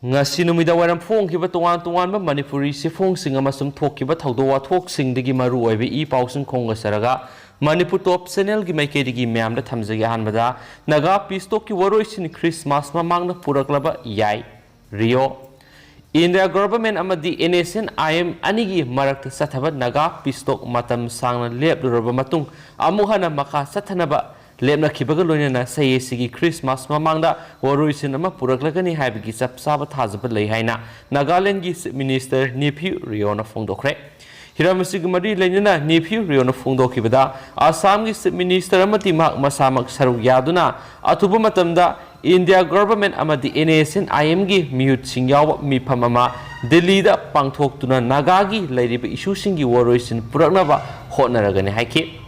ngasi numida waram phongkiba tongan2 Manipuri sifongsing amasung thokiba thawdo wathoksingdagi maru oibe I pausing khonga saraga Manipur top channel gi maikedi myamda thamjagi hanbada naga pistok ki waroisin Christmas mamangna puraklaba yai Rio India government amadi NSCN-IM anigi marakta sathaba naga pistok matam sangna lepluraba matung amuhana maka sathanaba lepna khibaga loinana sayesigi Christmas mamangda waroisin ama puraklagani haibigi sapsaba thajaba lei haina Nagaland gi minister nephew Riona phongdokhre Hiramasi Gumari Lenina nephew Riona phongdokhibada Assam gi minister amati mak masamak saruk yaduna atuba matamda India government amadi NSCN-IM gi mihut singyaw mifam ama Delhi da pangthoktuna nagagi lairiba issue singi waroisin puraknaba hotnaragani haiki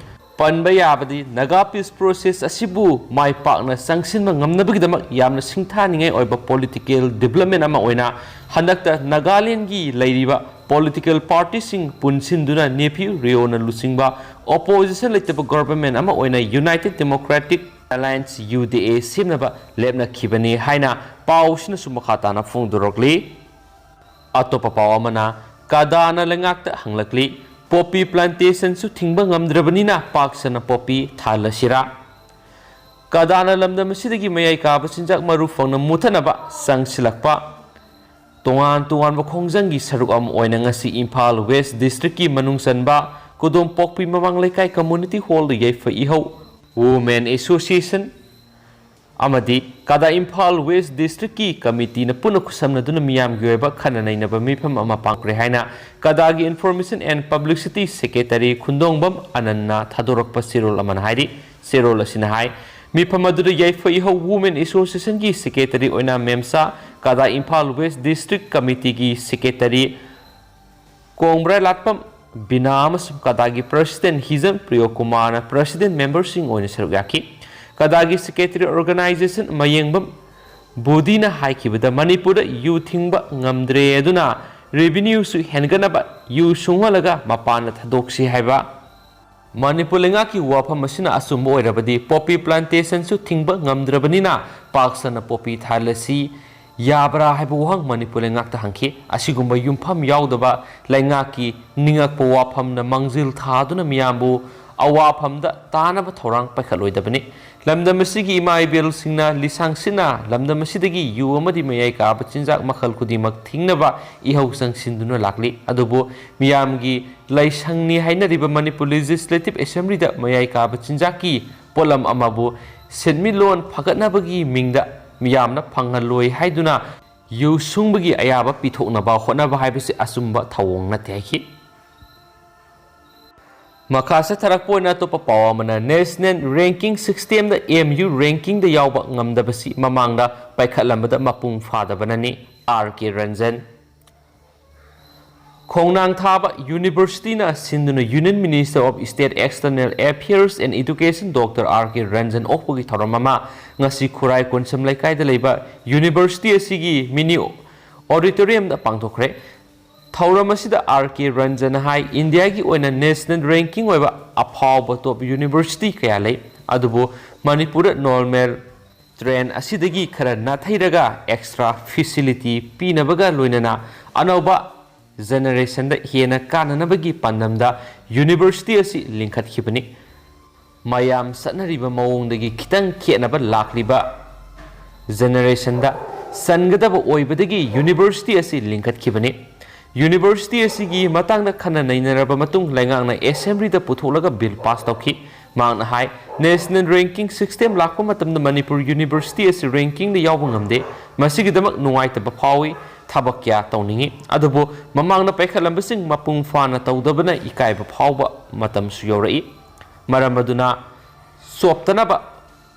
Panba yabadi naga peace process asibu mai pakna sangsinma ngamnabagidama yamna singthaningai oiba political development ama oina handakta Nagaland gi lairiba political party sing punsinduna nephew Riona lusingba opposition leitaba government ama oina United Democratic Alliance UDA simnaba lepna khibani haina pausina sumakhatana phongdorokli atopa pawamana kadana lengakta hanglakli Poppy plantation su thingba ngamdrabanina paksana poppy thalasira Kadana lamdam sidagi mayai kaba sinjak maru phangna muthanaba sangsilakpa Tongan2 ba khongjanggi saruk am oina ngasi Imphal West District ki manungsanba Kodom Pokpi mamang lekai community hall yai fa iho Women Association amadi kada Imphal West District ki committee na puna kusamna duna miyam gyoeba khananai na bamifam ama pangkre haina kada gi information and publicity secretary khundongbam ananna thadorak pasirol aman hairi serol asina hai mifam adu yaifa iho women association gi secretary oina memsa kada Imphal West District committee gi secretary kongbra latpam binam kada gi president hizam priyokumar na president member sing oina sergaki Kadagi secretary organization mayengbam bodina haikibada Manipur yu thingba ngamdre aduna revenue su henganaba yu sungwalaga mapana thadoksi haiba Manipur lenga ki wafam masina asumbo oirabadi poppy plantation su thingba ngamdrabanina paksana poppy thalasi yabra haibu hang Manipur lenga ta hangki asigumba yumpham yaudaba lenga ki ningakpa wafam na mangzil thaduna miyambu awafamda tanaba thorang pakhaloidabani lamdamasigi imaibel singna lisangsina lamdamasigi yu amadi mayai ka bachinjak makhal kudimak thingnaba ihau sangsinduna lakli adubu miyamgi laisangni hainariba Manipur Legislative Assembly da mayai ka bachinjaki polam amabu senmilon phagatnabagi mingda miyamna phangaloi haiduna yu sungbagi ayaba pithoknaba hotnaba haibasi asumba thawongna tehki Makasa tarakpoina to papawamana national ranking system da MU ranking da yawba ngamdabasi mamangda paikhatlambada mapung fadabanani RK Ranjan Khongnang thaba University na sinduna Union Minister of State External Affairs and Education Dr. RK Ranjan okpogi thoramama ngasi khurai konsam laikai da leiba University asigi mini auditorium da pangthokre Thauramasida RK Ranjan hai India ki oina national ranking oiba aphawba top university kaya lei adubu Manipur normal train asidagi khara nathairaga extra facility pinabaga loinana anoba generation da hena kananabagi pandamda university asi linkhat khibani mayam sanariba mawongdagi khitang khenaba lakliba generation da sangadaba oibadagi university asi linkhat khibani University asigi matangna khana nainaraba matung laingang na assembly da putholaga bill pass tawki mangna hai national ranking system lakpa matamda Manipur University asi ranking da yawba ngamde masigi damak nuaitaba phawi thabak kya tawningi adubu mamangna paikhalambasing mapung fana tawdabana ikaiba phawba matam su yorai maramaduna soptanaba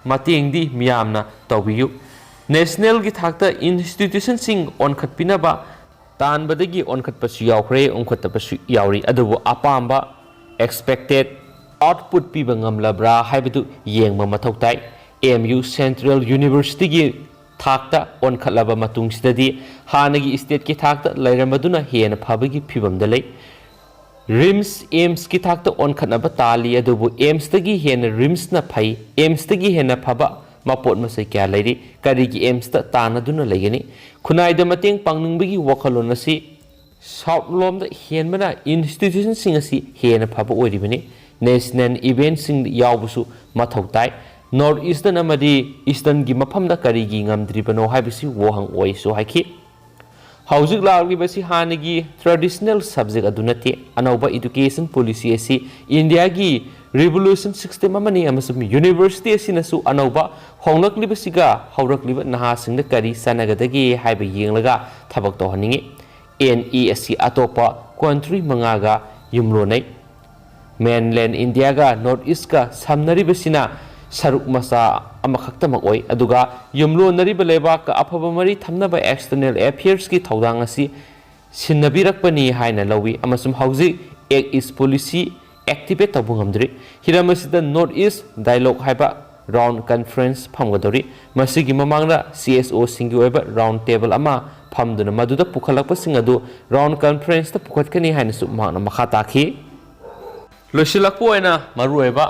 matengdi miyamna tawbiyu national gi thakta institution sing onkhatpinaba Tan badagi onkat pasu yaukre onkat pasu yauri adubu apamba expected output piba ngamlabra haibadu yengma mathautai MU Central University gi thakta onkhatlaba matung sidadi hanagi state ki thakta lairamaduna hena phabagi phibamda lei RIMS AIMS ki thakta onkhatnaba tali adubu AIMS tagi hena RIMS na phai AIMS tagi hena phaba mapot masai kya lairi karigi aims ta tanaduna laigani khunai da mateng pangnungbagi wakhalon asi South Lom da henmana institution sing asi hena phaba oiribani national event sing yawbusu mathau tai North Eastern amadi Eastern gi mafam da karigi ngamdribano haibisi wohang oisu haiki Hauzik lagi basi hanigi traditional subject adunati anauba education policy asi India gi revolution system amani amasum university asinasu anauba honglakli basiga haurakli naha singda kari sanagadagi haiba yenglaga thabak to haningi NESC atopa country mangaga yumlonai mainland India ga North East ga samnari basina saruk masa amakaktamak oi aduga yumlonari baleba ka afaba mari thamnaba external affairs ki thaudang asi sinnabirakpani haina lawi amasum hauji Act East policy activate tabungamdri hiramasida North East dialogue haiba round conference phamgadori masigi mamangna CSO singi oiba round table ama phamduna maduda pukhalakpa singadu round conference ta pukhatkani haina su mangna makha takhi losilakpo aina marueba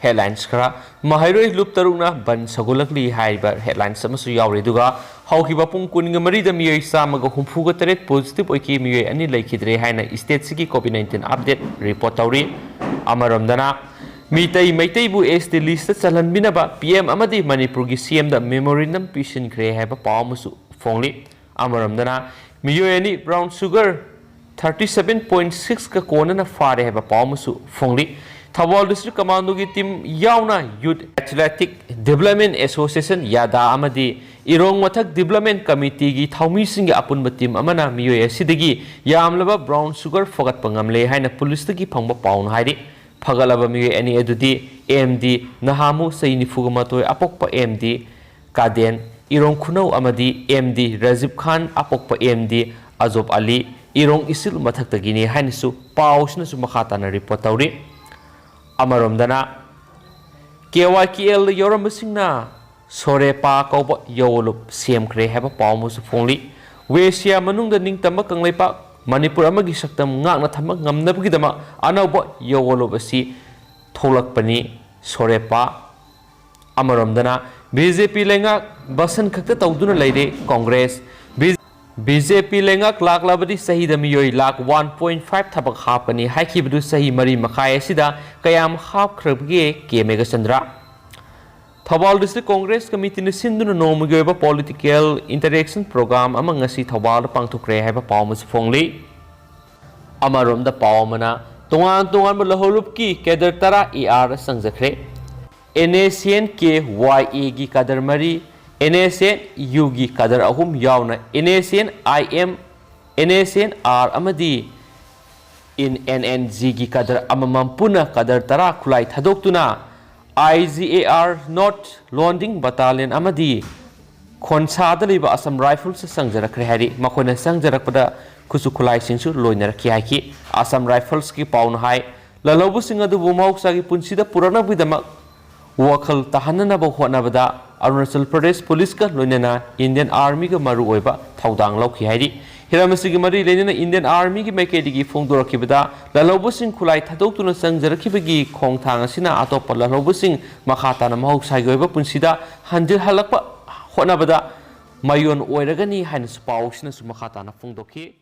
headlines khara mahairoi loop tarukna ban sagolakli haiba headlines amasu yawri duga haukiba pung kuninga marida miyoi samaga humfuga teret positive oiki miyoi ani laikhidre haina state sigi COVID-19 update report tawri amaramdana mitai maitai bu ST list chalan binaba PM amadi Manipur gi CM da memorandum pision khre haiba pawmusu phongli amaramdana miyoi ani brown sugar 37.6 ka kona na fare haiba pawmusu phongli Thawal District Commando ki team yaona Youth Athletic Development Association yada amadi irong mathak development committee gi thaumi sing apun team amana miyoi asidagi yamlaba brown sugar fogat pangamle haina police gi phangba paun hairi phagalaba miyoi ani adudi MD nahamu saini fugamatoi apokpa MD Kader irong khunau amadi MD Rajiv Khan apokpa MD Azob Ali irong isil mathak tagini haina su pausna su makhata na report tawri Amaramdana KYKL Yoramsingna Sore Pa Kauba Lalhoulup Changjakhre haba pawmus phongli Wesia manungda ningtama kangleipa Manipur amagi saktam ngakna thamak ngamnabgidama anauba Lalhoulup asi tholakpani Sore Pa Amaramdana BJP lenga basan khakta tawduna leire Congress BJP lengak lak labadi sahi da miyoi lak 1.5 thabak hapani haikibdu sahi mari makhai asida kayam hap khrebge kemega chandra Thawal District Congress Committee ni sinduna nomugoiba political interaction program amang ngasi Thawal pangthukre haiba pawmus phongli amarom da pawmana tongan ba Lalhoulup ki Kader tara ER Changjakhre NSCN-IM gi Kader mari NSCN-U gi Kader ahum yauna NSCN-IM NSCN-R amadi in NNG gi Kader amamam puna Kader tara khulai thadoktuna IGAR North Landing Battalion amadi khonsa da liba Assam Rifles Changjakhre hari makhona Changjakhpada khusu khulai singsu loinar ki haiki Assam Rifles ki paun hai Lalhoulup singadu bumausa gi punsida purana bidama wakhal tahanana ba honabada Arunachal Pradesh Police ka loinana Indian Army ka maru oiba thaudang lauki hairi hiramasi gi mari lenina Indian Army gi maikedi gi phongdorakibada Lalhoulup sing khulai thadoktuna Changjakhibagi khongthang asina atopa Lalhoulup sing makhata na mahoksai gi oiba punsida hanjil halakpa honabada mayon oiragani haina spausina su makhata na phongdokhi